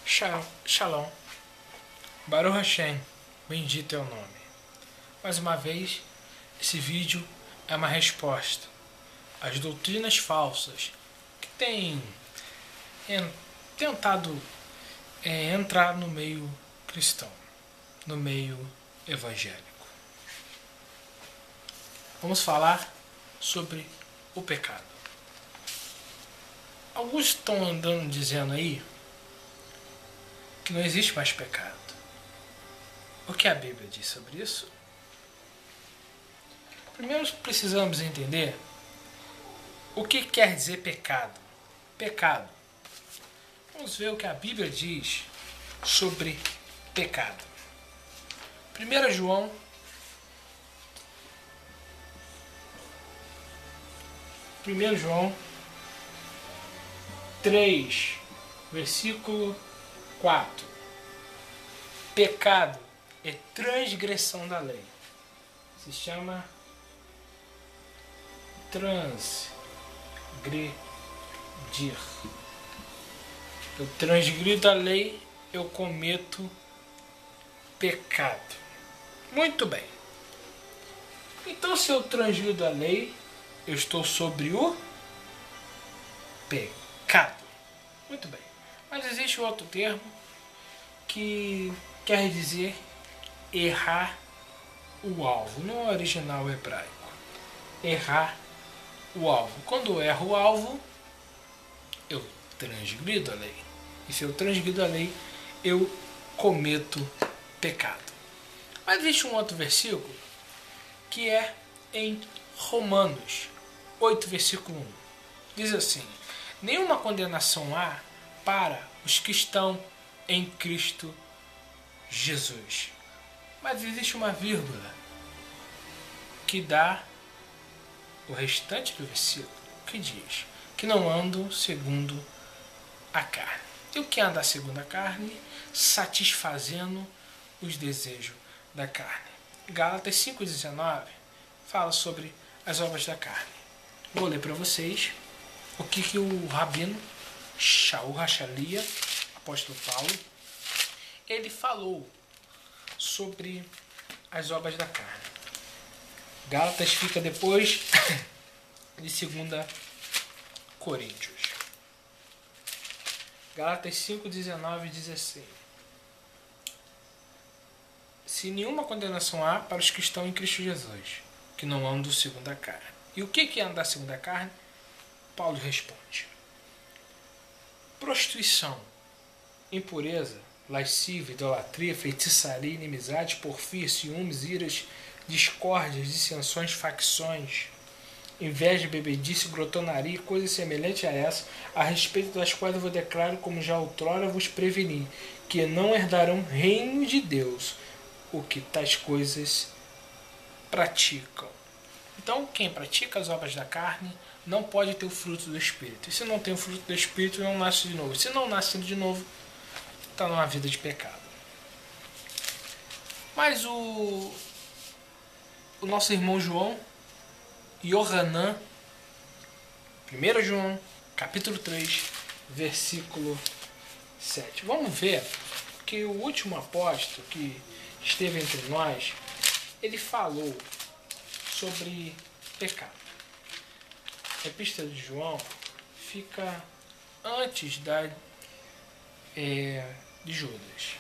Shalom, Baruch Hashem, bendito é o nome. Mais uma vez, esse vídeo é uma resposta às doutrinas falsas que têm tentado entrar no meio cristão, no meio evangélico. Vamos falar sobre o pecado. Alguns estão andando dizendo aí que não existe mais pecado. O que a Bíblia diz sobre isso? Primeiro precisamos entender o que quer dizer pecado. Pecado. Vamos ver o que a Bíblia diz sobre pecado. 1 João 3, versículo 4. Pecado é transgressão da lei. Se chama transgredir. Eu transgrido a lei, eu cometo pecado. Muito bem. Então, se eu transgrido a lei, eu estou sobre o pecado. Muito bem. Mas existe outro termo que quer dizer errar o alvo. No original hebraico. Errar o alvo. Quando eu erro o alvo, eu transgrido a lei. E se eu transgrido a lei, eu cometo pecado. Mas existe um outro versículo que é em Romanos 8, versículo 1. Diz assim: nenhuma condenação há para os que estão em Cristo Jesus. Mas existe uma vírgula que dá o restante do versículo, que diz que não andam segundo a carne. E o que anda segundo a carne? Satisfazendo os desejos da carne. Gálatas 5,19 fala sobre as obras da carne. Vou ler para vocês o que o rabino Shaul Hachalia, apóstolo Paulo, ele falou sobre as obras da carne. Gálatas fica depois de 2 Coríntios. Gálatas 5:19 diz assim: se nenhuma condenação há para os que estão em Cristo Jesus, que não andam segundo a carne. E o que é andar segundo a carne? Paulo responde: prostituição, impureza, lascívia, idolatria, feitiçaria, inimizade, porfia, ciúmes, iras, discórdias, dissensões, facções, inveja, bebedice, grotonaria e coisas semelhantes a essa, a respeito das quais eu vos declaro, como já outrora vos preveni, que não herdarão reino de Deus o que tais coisas praticam. Então, quem pratica as obras da carne não pode ter o fruto do Espírito. E se não tem o fruto do Espírito, não nasce de novo. Se não nasce de novo, está numa vida de pecado. Mas o nosso irmão João, Yohanan, 1 João, capítulo 3, versículo 7. Vamos ver que o último apóstolo que esteve entre nós, ele falou sobre pecado. A epístola de João fica antes de Judas.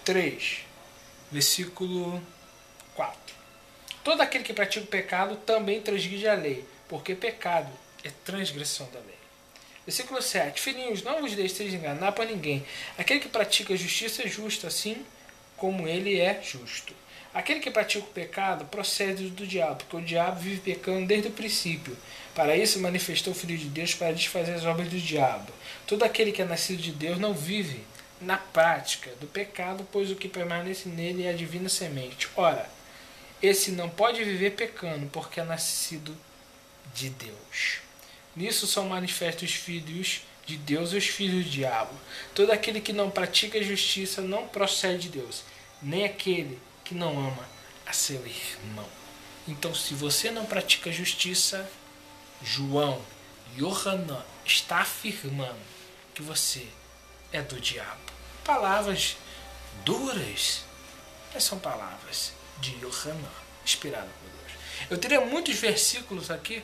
3, versículo 4. Todo aquele que pratica o pecado também transgride a lei, porque pecado é transgressão da lei. Versículo 7. Filhinhos, não vos deixeis enganar por ninguém. Aquele que pratica a justiça é justo, assim como ele é justo. Aquele que pratica o pecado procede do diabo, porque o diabo vive pecando desde o princípio. Para isso manifestou o Filho de Deus, para desfazer as obras do diabo. Todo aquele que é nascido de Deus não vive na prática do pecado, pois o que permanece nele é a divina semente. Ora, esse não pode viver pecando, porque é nascido de Deus. Nisso são manifestos os filhos de Deus e os filhos do diabo. Todo aquele que não pratica a justiça não procede de Deus, nem aquele que não ama a seu irmão. Então, se você não pratica a justiça, João, Yohanan, está afirmando que você é do diabo. Palavras duras, mas são palavras de Yohanan, inspirado por Deus. Eu teria muitos versículos aqui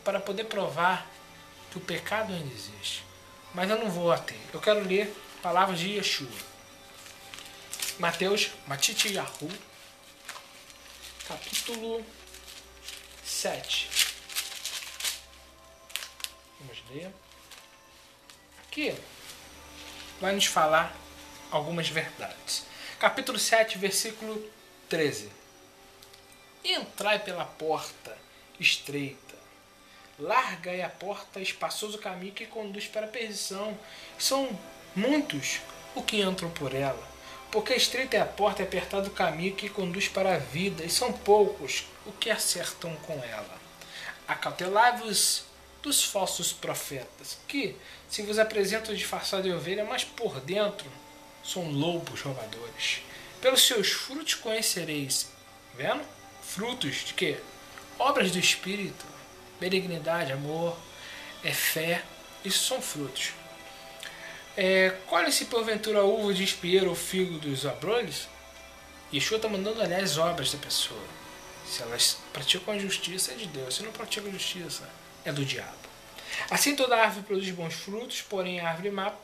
para poder provar que o pecado ainda existe. Mas eu não vou ater. Eu quero ler palavras de Yeshua. Mateus, Matityahu, capítulo 7. Vamos ler. Aqui vai nos falar algumas verdades. Capítulo 7, versículo 13. Entrai pela porta estreita. Larga é a porta, espaçoso caminho que conduz para a perdição. São muitos os que entram por ela. Porque estreita é a porta e apertado o caminho que conduz para a vida. E são poucos os que acertam com ela. Acautelai-vos dos falsos profetas, que se vos apresentam disfarçados de ovelha, mas por dentro são lobos roubadores. Pelos seus frutos conhecereis. Vendo? Frutos de quê? Obras do Espírito. Benignidade, amor, fé, isso são frutos. Colhe-se porventura a uva de espinheiro ou figo dos abrolhos? Yeshua está mandando, aliás, obras da pessoa. Se elas praticam a justiça, é de Deus. Se não praticam a justiça, é do diabo. Assim toda árvore produz bons frutos, porém a árvore má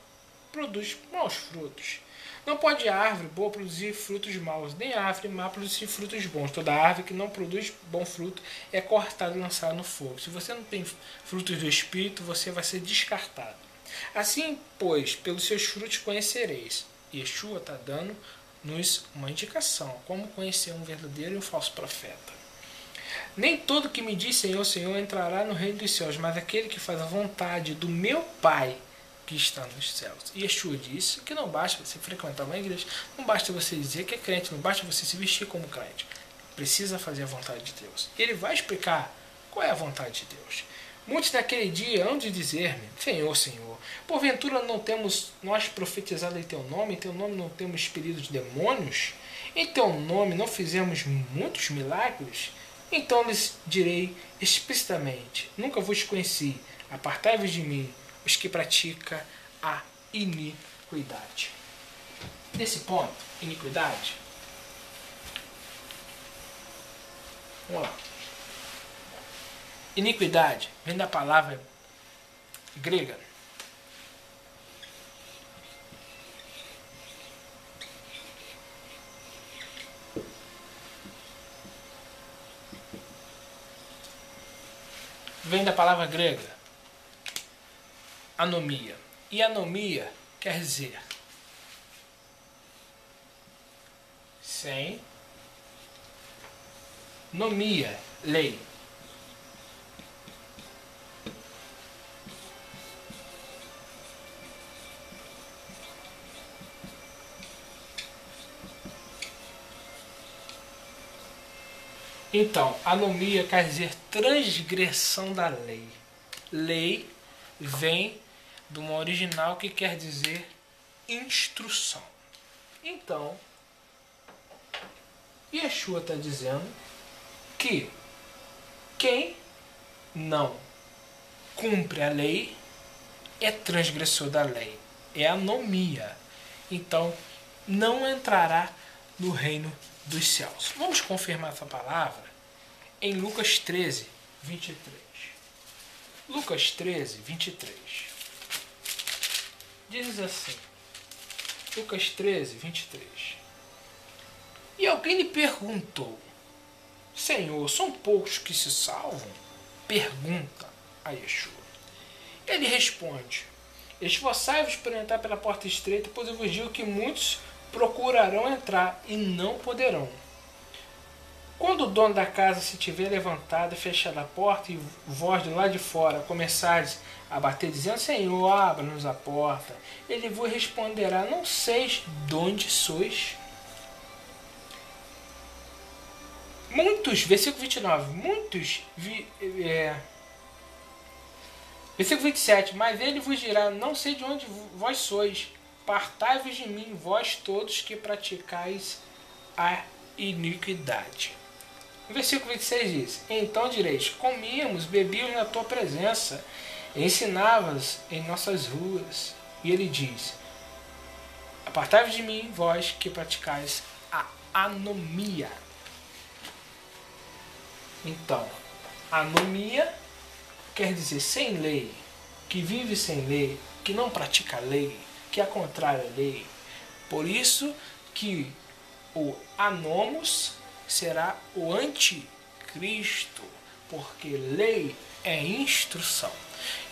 produz maus frutos. Não pode a árvore boa produzir frutos maus, nem a árvore má produzir frutos bons. Toda árvore que não produz bom fruto é cortada e lançada no fogo. Se você não tem frutos do Espírito, você vai ser descartado. Assim, pois, pelos seus frutos conhecereis. Yeshua está dando-nos uma indicação, como conhecer um verdadeiro e um falso profeta. Nem todo que me diz Senhor, Senhor entrará no reino dos céus, mas aquele que faz a vontade do meu Pai que está nos céus. E Yeshua disse que não basta você frequentar uma igreja, não basta você dizer que é crente, não basta você se vestir como crente. Precisa fazer a vontade de Deus. Ele vai explicar qual é a vontade de Deus. Muitos naquele dia hão de dizer-me, Senhor, Senhor, porventura não temos nós profetizado em teu nome não temos expelido de demônios? Em teu nome não fizemos muitos milagres? Então lhes direi explicitamente, nunca vos conheci, apartai-vos de mim, os que praticam a iniquidade. Nesse ponto, iniquidade, vamos lá. Iniquidade vem da palavra grega anomia. E anomia quer dizer sem nomia, lei. Então, anomia quer dizer transgressão da lei. Lei vem de uma original que quer dizer instrução. Então, Yeshua está dizendo que quem não cumpre a lei é transgressor da lei, é anomia. Então, não entrará no reino dos céus. Vamos confirmar essa palavra em Lucas 13, 23. Lucas 13, 23. Diz assim, Lucas 13, 23. E alguém lhe perguntou, Senhor, são poucos que se salvam? Pergunta a Yeshua. Ele responde, esforçai-vos por entrar pela porta estreita, pois eu vos digo que muitos procurarão entrar e não poderão. Quando o dono da casa se tiver levantado e fechado a porta, e vós do lado de fora começares a bater, dizendo, Senhor, abra-nos a porta, ele vos responderá, não seis de onde sois. Muitos, versículo 29, versículo 27, mas ele vos dirá, não sei de onde vós sois, partai-vos de mim, vós todos que praticais a iniquidade. O versículo 26 diz, então direis, comíamos, bebíamos na tua presença, ensinavas em nossas ruas. E ele diz, Apartai-vos de mim, vós que praticais a anomia. Então, anomia quer dizer sem lei, que vive sem lei, que não pratica a lei, que é contrário à lei. Por isso que o anomos será o anticristo, porque lei é instrução.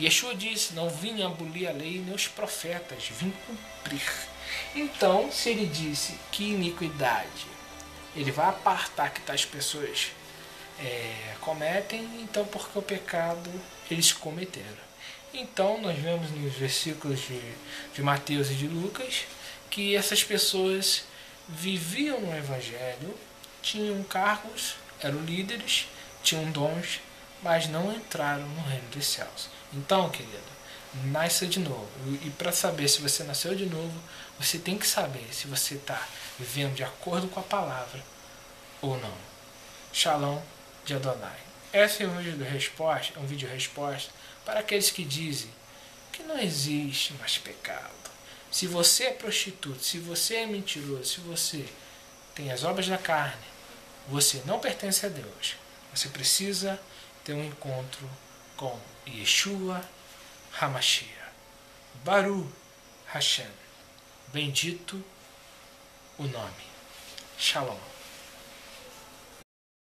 Yeshua disse, não vim abolir a lei nem os profetas, vim cumprir. Então, se ele disse que iniquidade ele vai apartar que tais pessoas cometem, então porque o pecado eles cometeram. Então nós vemos nos versículos de Mateus e de Lucas que essas pessoas viviam no Evangelho, tinham cargos, eram líderes, tinham dons, mas não entraram no reino dos céus. Então, querido, nasça de novo. E para saber se você nasceu de novo, você tem que saber se você está vivendo de acordo com a palavra ou não. Shalom de Adonai. Essa é um vídeo resposta para aqueles que dizem que não existe mais pecado. Se você é prostituto, se você é mentiroso, se você tem as obras da carne, você não pertence a Deus. Você precisa ter um encontro com Yeshua HaMashiach. Baruch Hashem. Bendito o nome. Shalom.